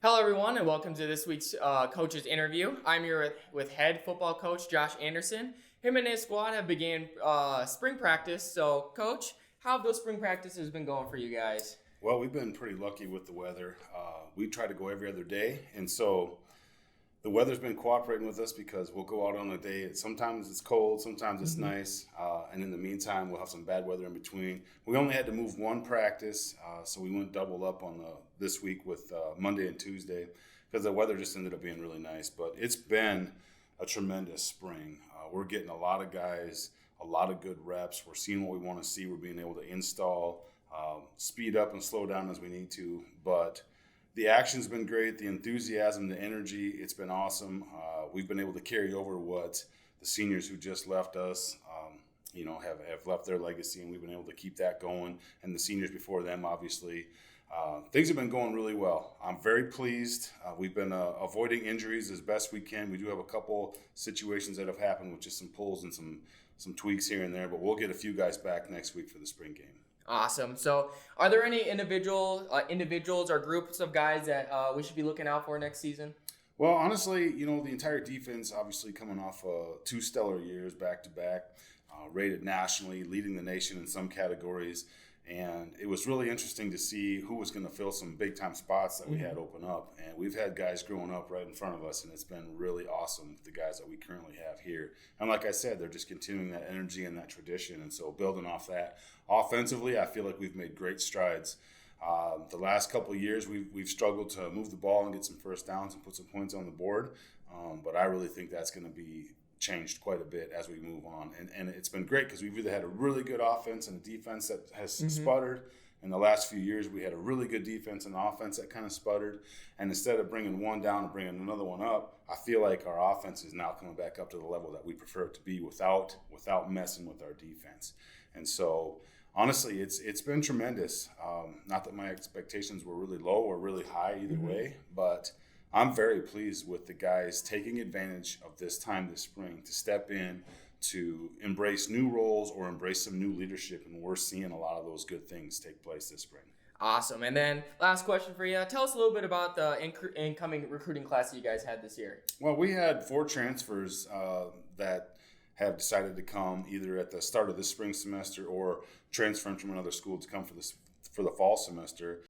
Hello, everyone, and welcome to this week's coach's interview. I'm here with head football coach Josh Anderson. Him and his squad have began spring practice. So, Coach, how have those spring practices been going for you guys? Well, we've been pretty lucky with the weather. We try to go every other day, and so the weather's been cooperating with us because we'll go out on a day. Sometimes it's cold, sometimes it's nice, and in the meantime, we'll have some bad weather in between. We only had to move one practice, so we went double up on this week with Monday and Tuesday because the weather just ended up being really nice. But it's been a tremendous spring. We're getting a lot of guys, a lot of good reps. We're seeing what we want to see. We're being able to install, speed up and slow down as we need to, but the action's been great, the enthusiasm, the energy, it's been awesome. We've been able to carry over what the seniors who just left us, have left their legacy, and we've been able to keep that going. And the seniors before them, obviously. Things have been going really well. I'm very pleased. We've been avoiding injuries as best we can. We do have a couple situations that have happened with just some pulls and some tweaks here and there, but we'll get a few guys back next week for the spring game. Awesome. So, are there any individuals or groups of guys that we should be looking out for next season? Well, honestly, the entire defense, obviously coming off two stellar years back to back, rated nationally, leading the nation in some categories. And it was really interesting to see who was going to fill some big time spots that we had open up. And we've had guys growing up right in front of us, and it's been really awesome with the guys that we currently have here. And like I said, they're just continuing that energy and that tradition. And so building off that offensively, I feel like we've made great strides. The last couple of years, we've struggled to move the ball and get some first downs and put some points on the board. But I really think that's going to be changed quite a bit as we move on. And it's been great because we've either had a really good offense and a defense that has sputtered. In the last few years, we had a really good defense and offense that kind of sputtered. And instead of bringing one down and bringing another one up, I feel like our offense is now coming back up to the level that we prefer it to be without messing with our defense. And so, honestly, it's been tremendous. Not that my expectations were really low or really high either way, but I'm very pleased with the guys taking advantage of this time this spring to step in, to embrace new roles or embrace some new leadership, and we're seeing a lot of those good things take place this spring. Awesome. And then last question for you. Tell us a little bit about the incoming recruiting class that you guys had this year. Well, we had 4 transfers that have decided to come either at the start of this spring semester or transferring from another school to come for the fall semester.